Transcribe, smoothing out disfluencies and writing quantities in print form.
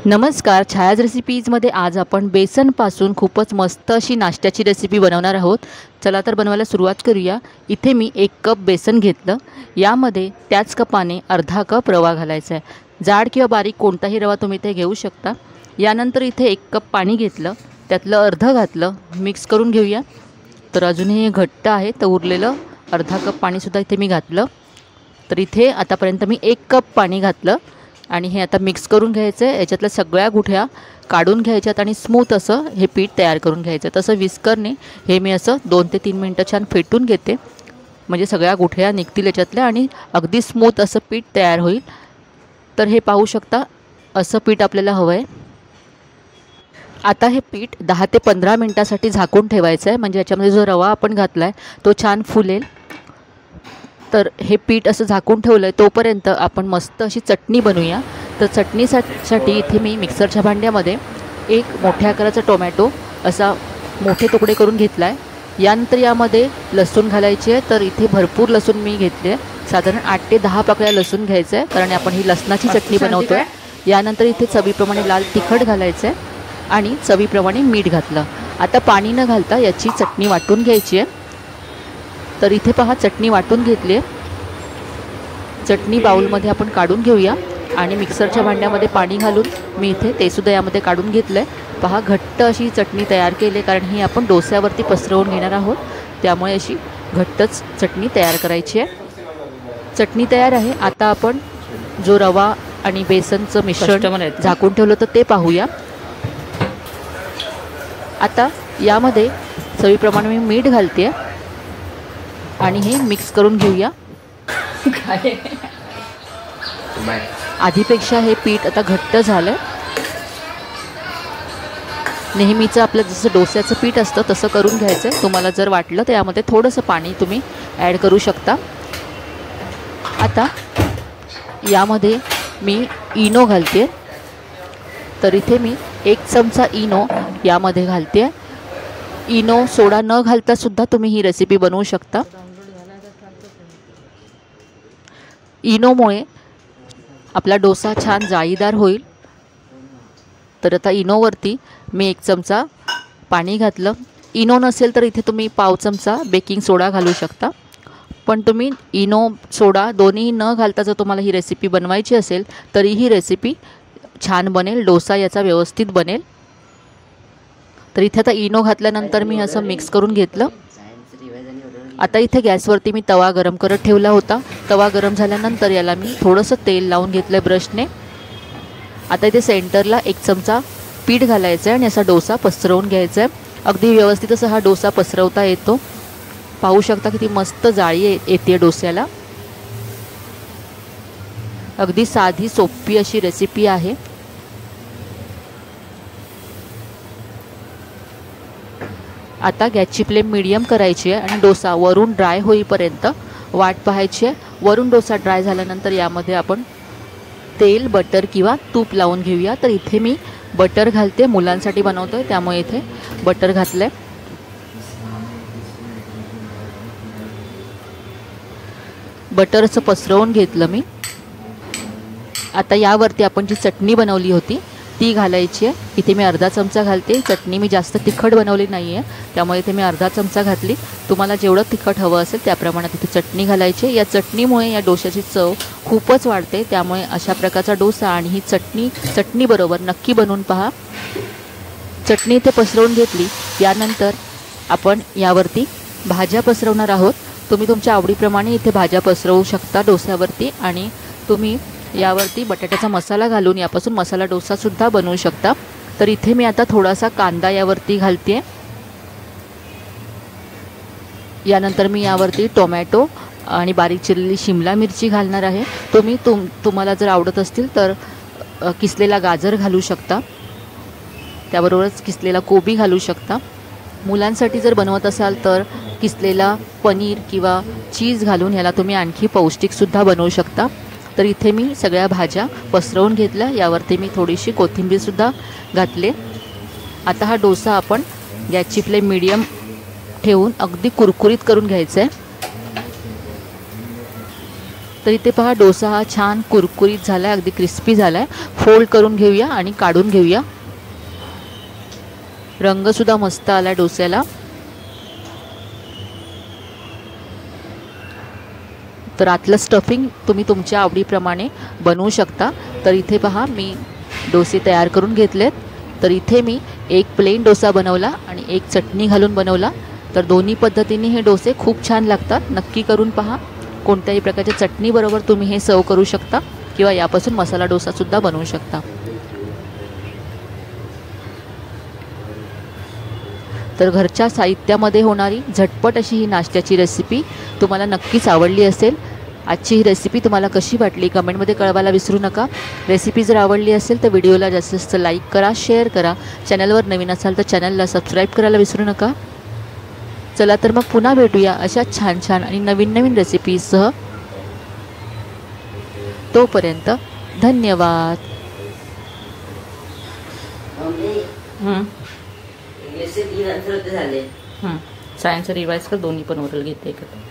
नमस्कार, छायाज रेसिपीजमध्ये आज आपण बेसनपासून खूपच मस्त अशी नाश्त्याची रेसिपी बनवणार आहोत। चला तर बनवायला सुरुवात करूया। इथे मी 1 कप बेसन घेतलं। यामध्ये त्याच कपाने अर्धा कप रवा घालायचा आहे। जाड किंवा बारीक कोणताही रवा तुम्ही इथे घेऊ शकता। यानंतर इथे 1 कप पाणी घेतलं, त्यातलं अर्धं घातलं, मिक्स करून घेऊया। तर अजूनही हे घट्ट आहे, तर उरलेलं अर्धा कप पाणीसुद्धा इथे मी घातलं। तर इथे आतापर्यंत मी 1 कप पाणी घातलं आणि हे आता मिक्स करून घ्यायचं आहे। याच्यातल्या सगळ्या गुठळ्या काढून घ्यायच्यात आणि स्मूथ असं हे पीठ तयार करून घ्यायचं। तसं विस्करने हे मी असं 2 ते 3 मिनटं छान फेटून घेते, म्हणजे सगळ्या गुठळ्या निघतील याच्यातल्या आणि अगदी स्मूथ असं पीठ तयार होईल। तर हे पाहू शकता, असं पीठ आपल्याला हवं आहे। आता हे पीठ 10 ते 15 मिनटासाठी झाकून ठेवायचं आहे, म्हणजे याच्यामध्ये जो रवा आपण घातला आहे तो छान फुलेल। तर हे पीठ असं झाकून ठेवलं आहे, तोपर्यंत आपण मस्त अशी चटणी बनवूया। तर चटणीसाठी इथे मी मिक्सरच्या भांड्यामध्ये 1 मोठ्या आकाराचा टोमॅटो असा मोठे तुकडे करून घेतला आहे। यानंतर यामध्ये लसूण घालायची आहे। तर इथे भरपूर लसूण मी घेतले आहे, साधारण 8 ते 10 पाकळ्या लसूण घ्यायचं आहे, कारण आपण ही लसणाची चटणी बनवतो आहे। यानंतर इथे चवीप्रमाणे लाल तिखट घालायचं आहे आणि चवीप्रमाणे मीठ घातलं। आता पाणी न घालता याची चटणी वाटून घ्यायची आहे। तर इथे पहा, चटणी वाटून घेतली आहे। चटणी बाउलमध्ये आपण काढून घेऊया आणि मिक्सरच्या भांड्यामध्ये पाणी घालून मी इथे ते सुद्धा यामध्ये काढून घेतलं आहे। पहा, घट्ट अशी चटणी तयार केली, कारण ही आपण डोस्यावरती पसरवून घेणार आहोत, त्यामुळे अशी घट्टच चटणी तयार करायची आहे। चटणी तयार आहे। आता आपण जो रवा आणि बेसनचं मिश्रण झाकून ठेवलं होतं ते पाहूया। आता यामध्ये चवीप्रमाणे मी मीठ घालते आणि हे मिक्स करून घेऊया। आधीपेक्षा हे पीठ आता घट्ट झालं। नेहमीचं आपलं जसं डोस्याचं पीठ असतं तसं करून घ्यायचं आहे। तुम्हाला जर वाटलं तर यामध्ये थोडंसं पाणी तुम्ही ॲड करू शकता। आता यामध्ये मी इनो घालते। तर इथे मी 1 चमचा इनो यामध्ये घालते। इनो सोडा न घालता सुद्धा तुम्ही ही रेसिपी बनवू शकता। इनोमुळे आपला डोसा छान जाळीदार होईल। तर आता इनोवरती मी 1 चमचा पाणी घातलं। इनो नसेल तर इथे तुम्ही पाव चमचा बेकिंग सोडा घालू शकता, पण तुम्ही इनो सोडा दोन्ही न घालता जर तुम्हाला ही रेसिपी बनवायची असेल तरी ही रेसिपी छान बनेल, डोसा याचा व्यवस्थित बनेल। तर इथे आता इनो घातल्यानंतर मी असं मिक्स करून घेतलं। आता इथे गॅसवरती मी तवा गरम करत ठेवला होता। तवा गरम झाल्यानंतर याला मी थोडंसं तेल लावून घेतलं ब्रशने। आता इथे सेंटरला 1 चमचा पीठ घालायचं आहे आणि असा डोसा पसरवून घ्यायचा आहे। अगदी व्यवस्थित असा हा डोसा पसरवता येतो। पाहू शकता किती मस्त जाळी येते डोस्याला। अगदी साधी सोपी अशी रेसिपी आहे। आता गॅसची फ्लेम मीडियम करायची आहे आणि डोसा वरून ड्राय होईपर्यंत वाट पाहायची आहे। वरून डोसा ड्राय झाल्यानंतर यामध्ये आपण तेल, बटर किंवा तूप लावून घेऊया। तर इथे मी बटर घालते, मुलांसाठी बनवतोय त्यामुळे इथे बटर घातलंय। बटर असं पसरवून घेतलं मी। आता यावरती आपण जी चटणी बनवली होती ती घालायची आहे। इथे मी अर्धा चमचा घालते। चटणी मी जास्त तिखट बनवली नाही आहे, त्यामुळे इथे मी अर्धा चमचा घातली। तुम्हाला जेवढं तिखट हवं असेल त्या प्रमाणात इथे चटणी घालायची। या चटणीमुळे या डोश्याची चव खूपच वाढते, त्यामुळे अशा प्रकारचा डोसा आणि ही चटणीबरोबर नक्की बनवून पहा। चटणी इथे पसरवून घेतली। यानंतर आपण यावरती भाज्या पसरवणार आहोत। तुम्ही तुमच्या आवडीप्रमाणे इथे भाज्या पसरवू शकता डोस्यावरती, आणि तुम्ही यावरती बटाट्याचा मसाला घालून यापासून मसाला डोसासुद्धा बनवू शकता। तर इथे मी आता थोडासा कांदा यावरती घालते। यानंतर मी यावरती टोमॅटो आणि बारीक चिरलेली शिमला मिरची घालणार आहे। तुम्ही तुम्हाला जर आवडत असतील तर किसलेला गाजर घालू शकता, त्याबरोबरच किसलेला कोबी घालू शकता। मुलांसाठी जर बनवत असाल तर किसलेला पनीर किंवा चीज घालून ह्याला तुम्ही आणखी पौष्टिकसुद्धा बनवू शकता। तर इथे मी सगळ्या भाज्या पसरवून घेतल्या। यावरती मी थोडीशी कोथिंबीरसुद्धा घातले। आता हा डोसा आपण गॅसची फ्लेम मीडियम ठेवून अगदी कुरकुरीत करून घ्यायचा आहे। तर इथे पहा डोसा हा छान कुरकुरीत झाला आहे, अगदी क्रिस्पी झाला आहे. फोल्ड करून घेऊया आणि काढून घेऊया. रंगसुद्धा मस्त आला आहे डोस्याला. तर आतलं स्टफिंग तुम्ही तुमच्या आवडीप्रमाणे बनवू शकता. तर इथे पहा मी डोसे तयार करून घेतलेत. तर इथे मी एक प्लेन डोसा बनवला आणि एक चटणी घालून बनवला. तर दोन्ही पद्धतीने हे डोसे खूप छान लागतात. नक्की करून पहा. कोणत्याही प्रकारच्या चटणीबरोबर तुम्ही हे सर्व करू शकता किंवा यापासून मसाला डोसासुद्धा बनवू शकता. तर घरच्या साहित्यामध्ये होणारी झटपट अशी ही नाश्त्याची रेसिपी तुम्हाला नक्कीच आवडली असेल. आजची ही रेसिपी तुम्हाला कशी वाटली कमेंटमध्ये कळवायला विसरू नका. रेसिपी जर आवडली असेल तर व्हिडिओला जास्तीत जास्त लाईक करा, शेअर करा. चॅनलवर नवीन असाल तर चॅनलला सबस्क्राईब करायला विसरू नका. चला तर मग पुन्हा भेटूया अशा छान छान आणि नवीन नवीन रेसिपीजसह. तोपर्यंत धन्यवाद. सायन्स रिवाइज कर, दोन्ही पण ओरल घेते एकत्र.